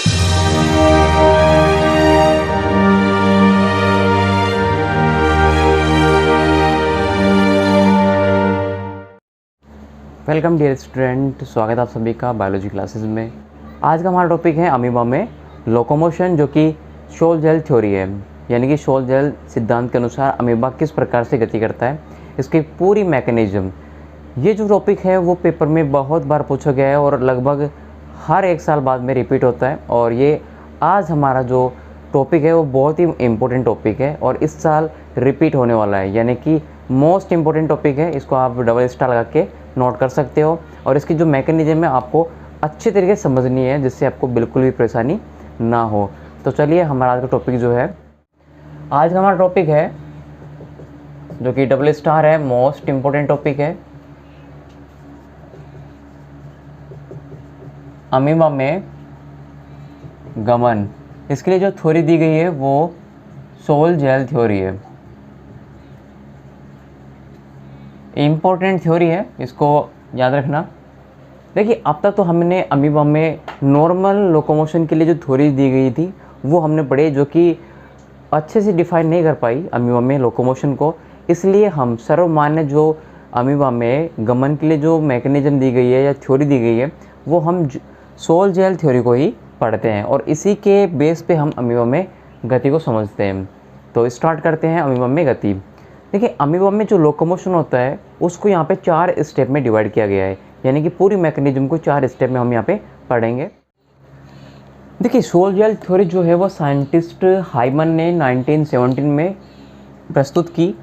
Welcome dear student, स्वागत है आप सभी का बायोलॉजी क्लासेस में। आज का हमारा टॉपिक है अमीबा में लोकोमोशन, जो कि शोल-जेल थ्योरी है। यानी कि शोल-जेल सिद्धांत के अनुसार अमीबा किस प्रकार से गति करता है, इसकी पूरी मैकेनिज्म। ये जो टॉपिक है वो पेपर में बहुत बार पूछा गया है और लगभग हर एक साल बाद में रिपीट होता है। और ये आज हमारा जो टॉपिक है वो बहुत ही इम्पोर्टेंट टॉपिक है और इस साल रिपीट होने वाला है, यानी कि मोस्ट इम्पोर्टेंट टॉपिक है। इसको आप डबल स्टार लगा के नोट कर सकते हो और इसकी जो मैकेनिज्म है आपको अच्छे तरीके से समझनी है, जिससे आपको बिल्कुल भी परेशानी ना हो। तो चलिए, हमारा आज का टॉपिक जो है, आज का हमारा टॉपिक है जो कि डबल स्टार है, मोस्ट इम्पोर्टेंट टॉपिक है, अमीबा में गमन। इसके लिए जो थ्योरी दी गई है वो शोल-जेल थ्योरी है। इम्पोर्टेंट थ्योरी है, इसको याद रखना। देखिए, अब तक तो हमने अमीबा में नॉर्मल लोकोमोशन के लिए जो थ्योरी दी गई थी वो हमने पढ़ी, जो कि अच्छे से डिफाइन नहीं कर पाई अमीबा में लोकोमोशन को। इसलिए हम सर्वमान्य जो अमीबा में गमन के लिए जो मैकेनिज्म दी गई है या थ्योरी दी गई है वो हम शोल-जेल थ्योरी को ही पढ़ते हैं और इसी के बेस पे हम अमीबा में गति को समझते हैं। तो स्टार्ट करते हैं अमीबा में गति। देखिए, अमीबा में जो लोकोमोशन होता है उसको यहाँ पे 4 स्टेप में डिवाइड किया गया है, यानी कि पूरी मैकेनिज्म को 4 स्टेप में हम यहाँ पे पढ़ेंगे। देखिए, शोल-जेल थ्योरी जो है वो साइंटिस्ट हाइमन ने 1917 में प्रस्तुत की।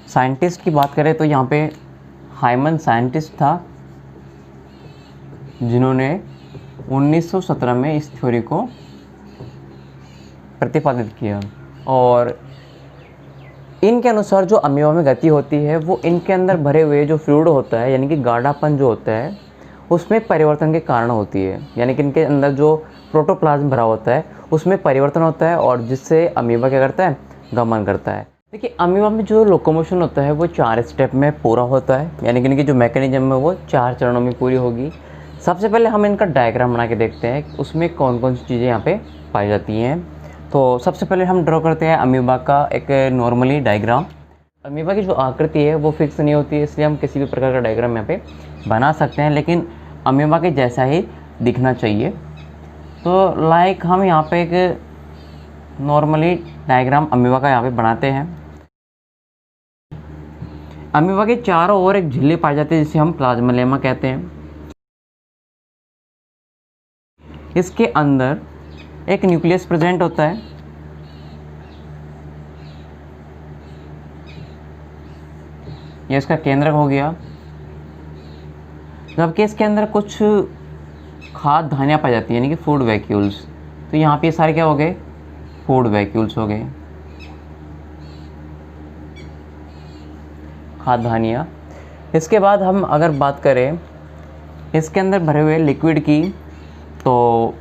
साइंटिस्ट की बात करें तो यहाँ पे हाइमन साइंटिस्ट था जिन्होंने 1917 में इस थ्योरी को प्रतिपादित किया। और इनके अनुसार जो अमीबा में गति होती है वो इनके अंदर भरे हुए जो फ्लूइड होता है, यानी कि गाढ़ापन जो होता है, उसमें परिवर्तन के कारण होती है। यानी कि इनके अंदर जो प्रोटोप्लाज्म भरा होता है उसमें परिवर्तन होता है और जिससे अमीबा क्या करता है, गमन करता है। देखिए, अमीबा में जो लोकोमोशन होता है वो 4 स्टेप में पूरा होता है, यानी कि इनकी जो मैकेनिज्म है वो 4 चरणों में पूरी होगी। सबसे पहले हम इनका डायग्राम बना के देखते हैं उसमें कौन कौन सी चीज़ें यहाँ पे पाई जाती हैं। तो सबसे पहले हम ड्रॉ करते हैं अमीबा का एक नॉर्मली डायग्राम। अमीबा की जो आकृति है वो फिक्स नहीं होती है, इसलिए हम किसी भी प्रकार का डायग्राम यहाँ पे बना सकते हैं, लेकिन अमीबा के जैसा ही दिखना चाहिए। तो लाइक हम यहाँ पे एक नॉर्मली डायग्राम अमीबा का यहाँ पे बनाते हैं। अमीबा के चारों ओर एक झिल्ली पाई जाती है जिसे हम प्लाज्मा कहते हैं। इसके अंदर एक न्यूक्लियस प्रेजेंट होता है। ये इसका केंद्रक हो गया, जबकि इसके अंदर कुछ खाद्य धानियाँ पाई जाती है, यानी कि फूड वैक्यूल्स। तो यहाँ पे सारे क्या हो गए, फूड वैक्यूल्स हो गए, खाद्य धानियाँ। इसके बाद हम अगर बात करें इसके अंदर भरे हुए लिक्विड की, तो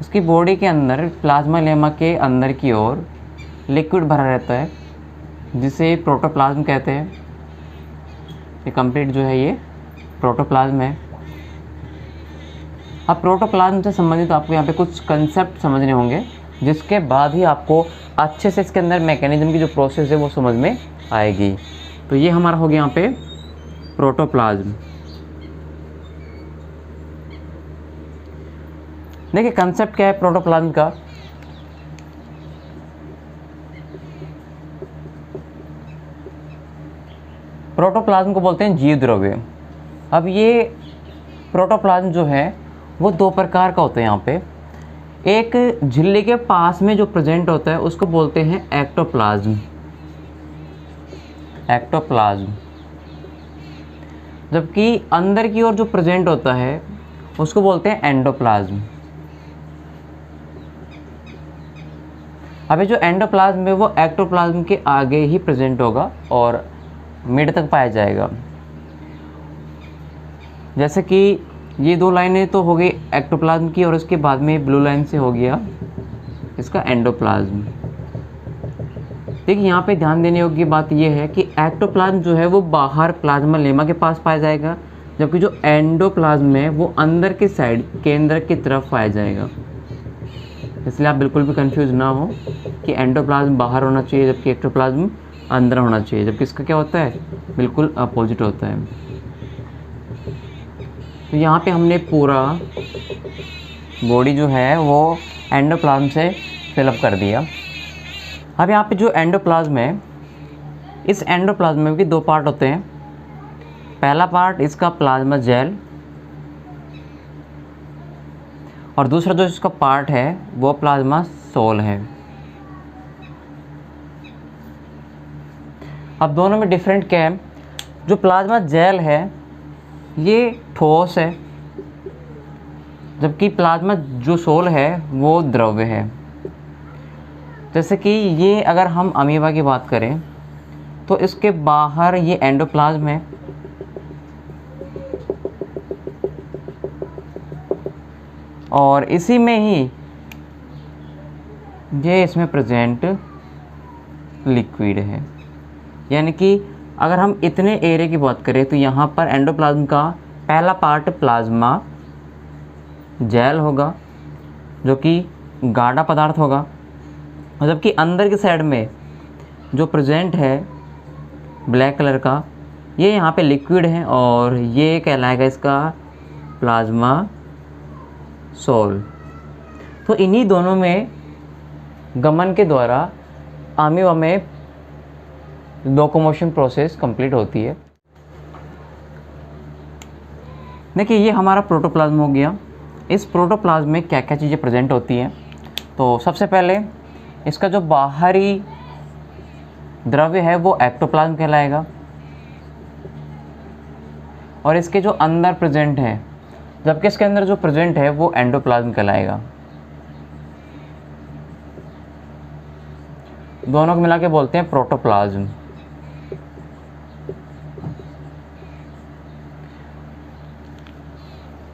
उसकी बॉडी के अंदर प्लाज्मा लेमा के अंदर की ओर लिक्विड भरा रहता है जिसे प्रोटोप्लाज्म कहते हैं। ये कंप्लीट जो है ये प्रोटोप्लाज्म है। अब प्रोटोप्लाज्म से संबंधित आपको यहाँ पे कुछ कंसेप्ट समझने होंगे, जिसके बाद ही आपको अच्छे से इसके अंदर मैकेनिज्म की जो प्रोसेस है वो समझ में आएगी। तो ये हमारा हो गया यहाँ पे प्रोटोप्लाज्म। देखिए, कंसेप्ट क्या है प्रोटोप्लाज्म का। प्रोटोप्लाज्म को बोलते हैं जीव द्रव्य। अब ये प्रोटोप्लाज्म जो है वो 2 प्रकार का होता है यहाँ पे। एक झिल्ली के पास में जो प्रेजेंट होता है उसको बोलते हैं एक्टोप्लाज्म, एक्टोप्लाज्म। जबकि अंदर की ओर जो प्रेजेंट होता है उसको बोलते हैं एंडोप्लाज्म। अभी जो एंडोप्लाज्म है वो एक्टोप्लाज्म के आगे ही प्रेजेंट होगा और मिड तक पाया जाएगा। जैसे कि ये 2 लाइनें तो हो गई एक्टोप्लाज्म की और उसके बाद में ब्लू लाइन से हो गया इसका एंडोप्लाज्म। देखिए, यहाँ पे ध्यान देने योग्य बात यह है कि एक्टोप्लाज्म जो है वो बाहर प्लाज्मा लेमा के पास पाया जाएगा, जबकि जो एंडोप्लाज्म है वो अंदर की साइड केंद्र की तरफ पाया जाएगा। इसलिए आप बिल्कुल भी कंफ्यूज ना हो कि एंडोप्लाज्म बाहर होना चाहिए जबकि एक्टोप्लाज्म अंदर होना चाहिए, जबकि इसका क्या होता है, बिल्कुल अपोजिट होता है। तो यहाँ पे हमने पूरा बॉडी जो है वो एंडोप्लाज्म से फिलअप कर दिया। अब यहाँ पे जो एंडोप्लाज्म है, इस एंडोप्लाज्म में भी 2 पार्ट होते हैं। पहला पार्ट इसका प्लाज्मा जेल, और दूसरा जो इसका पार्ट है वो प्लाज्मा सोल है। अब दोनों में डिफरेंट क्या है, जो प्लाज्मा जेल है ये ठोस है, जबकि प्लाज्मा जो सोल है वो द्रव्य है। जैसे कि ये अगर हम अमीबा की बात करें तो इसके बाहर ये एंडोप्लाज्म है, और इसी में ही ये इसमें प्रेजेंट लिक्विड है। यानी कि अगर हम इतने एरिया की बात करें तो यहाँ पर एंडोप्लाज्म का पहला पार्ट प्लाज्मा जेल होगा जो कि गाढ़ा पदार्थ होगा, और जबकि अंदर की साइड में जो प्रेजेंट है ब्लैक कलर का, ये यहाँ पे लिक्विड है और ये कहलाएगा इसका प्लाज्मा सोल। तो इन्हीं दोनों में गमन के द्वारा अमीबा में लोकोमोशन प्रोसेस कंप्लीट होती है। देखिए ये हमारा प्रोटोप्लाज्म हो गया। इस प्रोटोप्लाज्म में क्या क्या चीज़ें प्रेजेंट होती हैं, तो सबसे पहले इसका जो बाहरी द्रव्य है वो एक्टोप्लाज्म कहलाएगा, और इसके जो अंदर प्रेजेंट है, जबकि इसके अंदर जो प्रेजेंट है वो एंडोप्लाज्म कहलाएगा। दोनों को मिला के बोलते हैं प्रोटोप्लाज्म।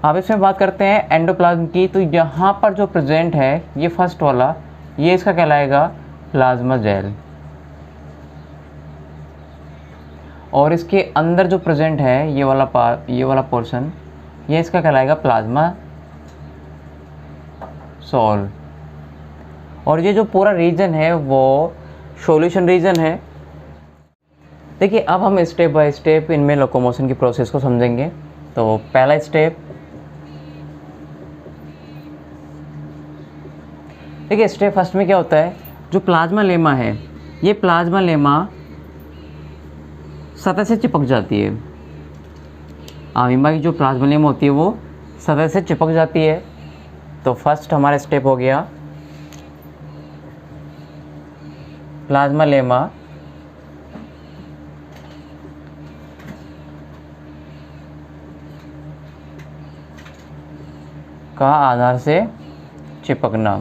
अब इसमें बात करते हैं एंडोप्लाज्म की, तो यहाँ पर जो प्रेजेंट है ये फर्स्ट वाला, ये इसका कहलाएगा प्लाज्मा जेल, और इसके अंदर जो प्रेजेंट है ये वाला पोर्शन, ये इसका कहलाएगा प्लाज्मा सोल। और ये जो पूरा रीजन है वो सॉल्यूशन रीजन है। देखिए अब हम स्टेप बाय स्टेप इनमें लोकोमोशन की प्रोसेस को समझेंगे। तो पहला स्टेप, देखिए स्टेप फर्स्ट में क्या होता है, जो प्लाज्मा लेमा है ये प्लाज्मा लेमा सतह से चिपक जाती है। अमीबा की जो प्लाज्मा लेमा होती है वो सतह से चिपक जाती है। तो फर्स्ट हमारा स्टेप हो गया प्लाज्मा लेमा का आधार से चिपकना,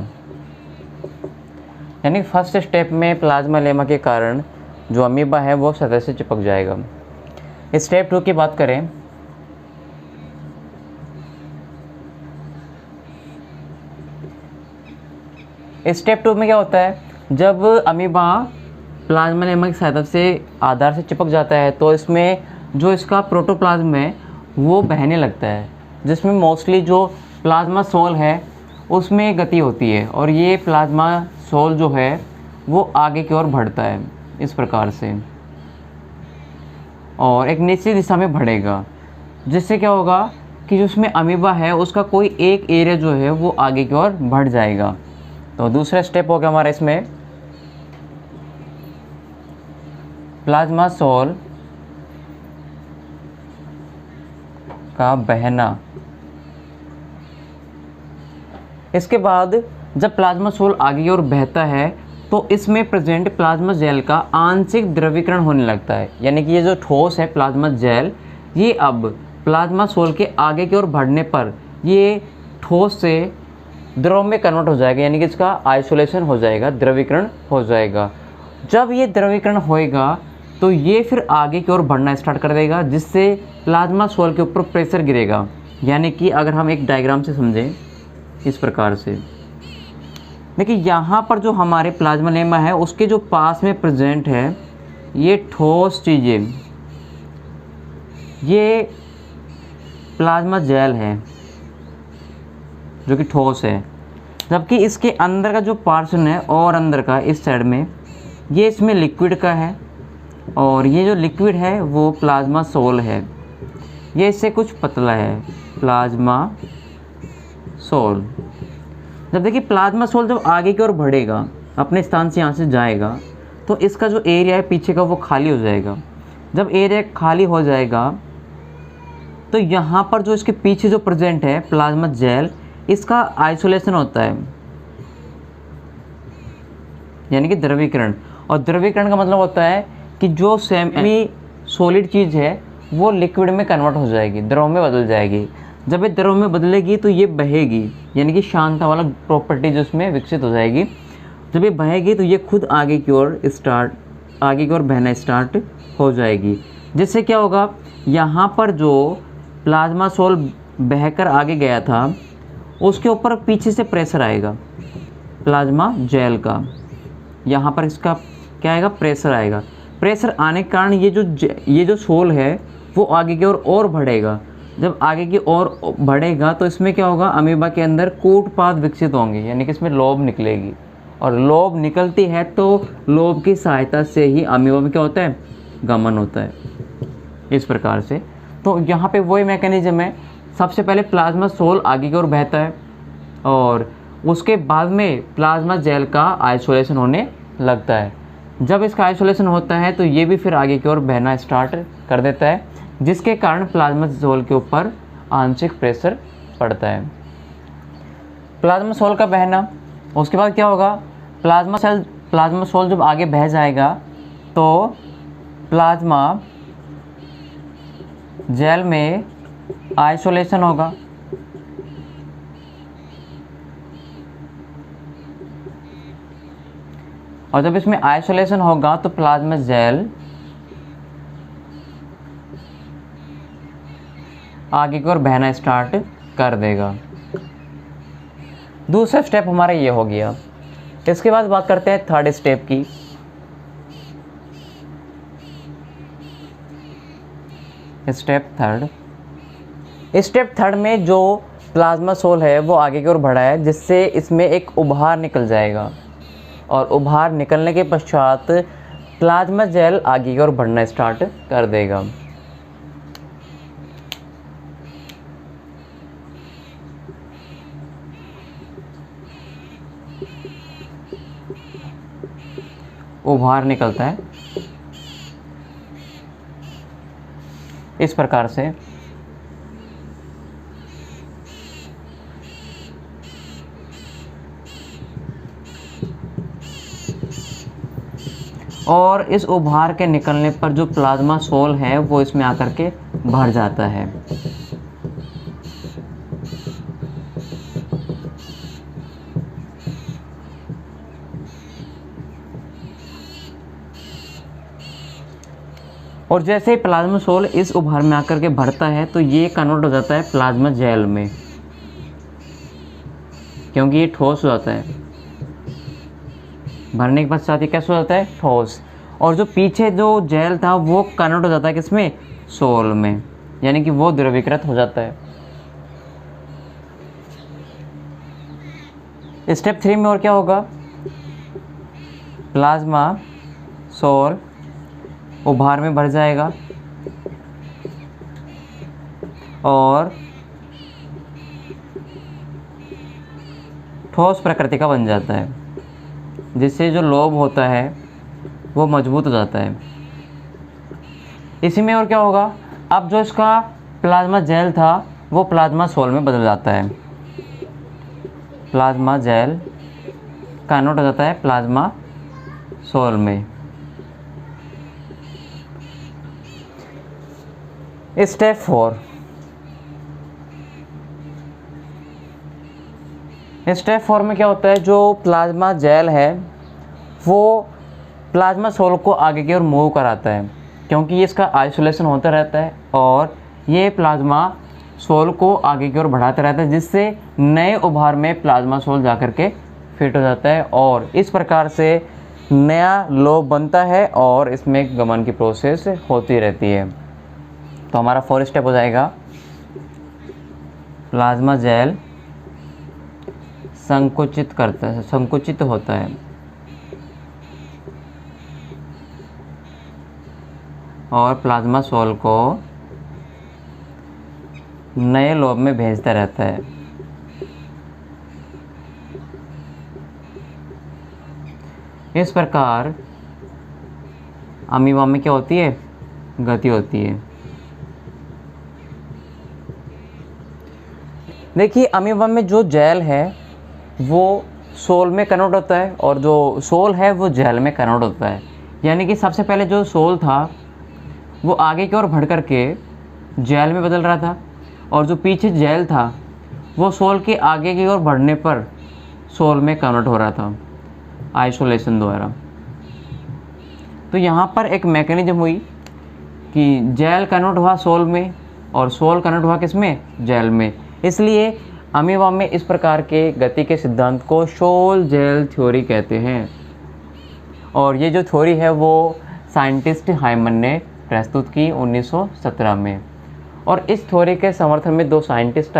यानी फर्स्ट स्टेप में प्लाज्मा लेमा के कारण जो अमीबा है वो सतह से चिपक जाएगा। स्टेप 2 की बात करें, स्टेप 2 में क्या होता है, जब अमीबा प्लाज्मा लेमा की सहायता से आधार से चिपक जाता है तो इसमें जो इसका प्रोटोप्लाज्म है वो बहने लगता है, जिसमें मोस्टली जो प्लाज्मा सोल है उसमें गति होती है, और ये प्लाज्मा सोल जो है वो आगे की ओर बढ़ता है इस प्रकार से, और एक निश्चित दिशा में बढ़ेगा, जिससे क्या होगा कि जो उसमें अमीबा है उसका कोई एक एरिया जो है वो आगे की ओर बढ़ जाएगा। तो दूसरा स्टेप हो गया हमारा इसमें प्लाज्मा सोल का बहना। इसके बाद जब प्लाज्मा सोल आगे की ओर बहता है तो इसमें प्रेजेंट प्लाज्मा जेल का आंशिक द्रवीकरण होने लगता है, यानी कि ये जो ठोस है प्लाज्मा जेल, ये अब प्लाज्मा सोल के आगे की ओर बढ़ने पर ये ठोस से द्रव में कन्वर्ट हो जाएगा, यानी कि इसका आइसोलेशन हो जाएगा, द्रवीकरण हो जाएगा। जब ये द्रवीकरण होएगा तो ये फिर आगे की ओर बढ़ना स्टार्ट कर देगा, जिससे प्लाज्मा सोल के ऊपर प्रेशर गिरेगा। यानी कि अगर हम एक डायग्राम से समझें इस प्रकार से, देखिए यहाँ पर जो हमारे प्लाज्मा लेमा है उसके जो पास में प्रेजेंट है ये ठोस चीज़ें, ये प्लाज्मा जेल है जो कि ठोस है, जबकि इसके अंदर का जो पोर्शन है और अंदर का इस साइड में ये इसमें लिक्विड का है, और ये जो लिक्विड है वो प्लाज्मा सोल है। ये इससे कुछ पतला है, प्लाज्मा सोल। जब देखिए प्लाज्मा सोल जब आगे की ओर बढ़ेगा, अपने स्थान से यहाँ से जाएगा, तो इसका जो एरिया है पीछे का वो खाली हो जाएगा। जब एरिया खाली हो जाएगा तो यहाँ पर जो इसके पीछे जो प्रेजेंट है प्लाज्मा जेल, इसका आइसोलेशन होता है, यानी कि द्रवीकरण। और द्रवीकरण का मतलब होता है कि जो सेमी सॉलिड चीज़ है वो लिक्विड में कन्वर्ट हो जाएगी, द्रव में बदल जाएगी। जब ये द्रव में बदलेगी तो ये बहेगी, यानी कि शांता वाला प्रॉपर्टी जो उसमें विकसित हो जाएगी। जब ये बहेगी तो ये खुद आगे की ओर बहना स्टार्ट हो जाएगी, जिससे क्या होगा, यहाँ पर जो प्लाज्मा सोल बहकर आगे गया था उसके ऊपर पीछे से प्रेशर आएगा प्लाज्मा जेल का। यहाँ पर इसका क्या आएगा, प्रेशर आएगा। प्रेशर आने के कारण ये जो सोल है वो आगे की ओर और बढ़ेगा। जब आगे की ओर बढ़ेगा तो इसमें क्या होगा, अमीबा के अंदर कूटपाद विकसित होंगे, यानी कि इसमें लोब निकलेगी। और लोब निकलती है तो लोब की सहायता से ही अमीबा में क्या होता है, गमन होता है, इस प्रकार से। तो यहाँ पे वही मैकेनिज्म है, सबसे पहले प्लाज्मा सोल आगे की ओर बहता है और उसके बाद में प्लाज्मा जेल का आइसोलेशन होने लगता है। जब इसका आइसोलेशन होता है तो ये भी फिर आगे की ओर बहना स्टार्ट कर देता है, जिसके कारण प्लाज्मा सोल के ऊपर आंशिक प्रेशर पड़ता है। प्लाज्मा सोल का बहना, उसके बाद क्या होगा, प्लाज्मा सोल जब आगे बह जाएगा तो प्लाज्मा जेल में आइसोलेशन होगा। और जब इसमें आइसोलेशन होगा तो प्लाज्मा जेल आगे की ओर बहना स्टार्ट कर देगा। दूसरा स्टेप हमारा ये हो गया। इसके बाद बात करते हैं थर्ड स्टेप की। स्टेप थर्ड में जो प्लाज्मा सोल है वो आगे की ओर बढ़ा है, जिससे इसमें एक उभार निकल जाएगा, और उभार निकलने के पश्चात प्लाज्मा जेल आगे की ओर बढ़ना स्टार्ट कर देगा। उभार निकलता है इस प्रकार से। और इस उभार के निकलने पर जो प्लाज्मा सोल है वो इसमें आकर के भर जाता है। और जैसे ही प्लाज्मा सोल इस उभार में आकर के भरता है तो ये कन्वर्ट हो जाता है प्लाज्मा जेल में, क्योंकि ये ठोस हो जाता है। भरने के पश्चात ये कैसे हो जाता है, ठोस। और जो पीछे जो जेल था वो कन्वर्ट हो जाता है किसमें, सोल में, यानी कि वो द्रवीकृत हो जाता है। स्टेप 3 में और क्या होगा, प्लाज्मा सोल उभार में भर जाएगा और ठोस प्रकृति का बन जाता है, जिससे जो लोब होता है वो मजबूत हो जाता है। इसी में और क्या होगा, अब जो इसका प्लाज्मा जेल था वो प्लाज्मा सोल में बदल जाता है। प्लाज्मा जेल कन्वर्ट हो जाता है प्लाज्मा सोल में। स्टेप 4। स्टेप 4 में क्या होता है, जो प्लाज्मा जेल है वो प्लाज्मा सोल को आगे की ओर मूव कराता है, क्योंकि इसका आइसोलेशन होता रहता है और ये प्लाज्मा सोल को आगे की ओर बढ़ाता रहता है, जिससे नए उभार में प्लाज्मा सोल जाकर के फिट हो जाता है और इस प्रकार से नया लोब बनता है और इसमें गमन की प्रोसेस होती रहती है। तो हमारा 4 स्टेप हो जाएगा। प्लाज्मा जेल संकुचित होता है और प्लाज्मा सोल को नए लोब में भेजता रहता है। इस प्रकार अमीबा में क्या होती है, गति होती है। देखिए अमीबा में जो जेल है वो सोल में कन्वर्ट होता है और जो सोल है वो जेल में कन्वर्ट होता है। यानी कि सबसे पहले जो सोल था वो आगे की ओर बढ़ कर के जेल में बदल रहा था और जो पीछे जेल था वो सोल के आगे की ओर बढ़ने पर सोल में कन्वर्ट हो रहा था आइसोलेशन द्वारा। तो यहाँ पर एक मैकेनिज्म हुई कि जेल कन्वर्ट हुआ सोल में और सोल कन्वर्ट हुआ किस में, जेल में। इसलिए अमीबा में इस प्रकार के गति के सिद्धांत को सोल जेल थ्योरी कहते हैं। और ये जो थ्योरी है वो साइंटिस्ट हाइमन ने प्रस्तुत की 1917 में। और इस थ्योरी के समर्थन में दो साइंटिस्ट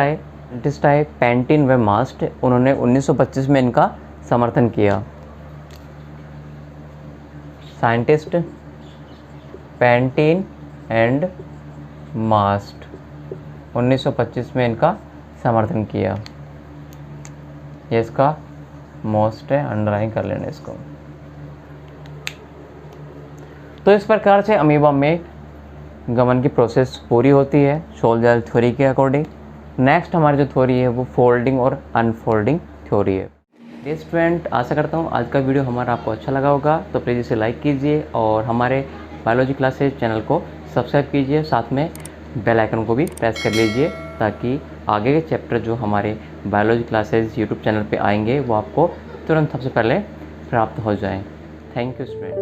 आए पेंटिन व मास्ट। उन्होंने 1925 में इनका समर्थन किया। साइंटिस्ट पेंटिन एंड मास्ट 1925 में इनका समर्थन किया। ये इसका मोस्ट है, अंडरलाइन कर लेना इसको। तो इस प्रकार से अमीबा में गमन की प्रोसेस पूरी होती है सोल जेल थ्योरी के अकॉर्डिंग। नेक्स्ट हमारी जो थ्योरी है वो फोल्डिंग और अनफोल्डिंग थ्योरी है। ये स्टूडेंट, आशा करता हूँ आज का वीडियो हमारा आपको अच्छा लगा होगा। तो प्लीज़ इसे लाइक कीजिए और हमारे बायोलॉजी क्लासेज चैनल को सब्सक्राइब कीजिए, साथ में बेल आइकन को भी प्रेस कर लीजिए ताकि आगे के चैप्टर जो हमारे बायोलॉजी क्लासेज यूट्यूब चैनल पे आएंगे वो आपको तुरंत सबसे पहले प्राप्त हो जाएं। Thank you student.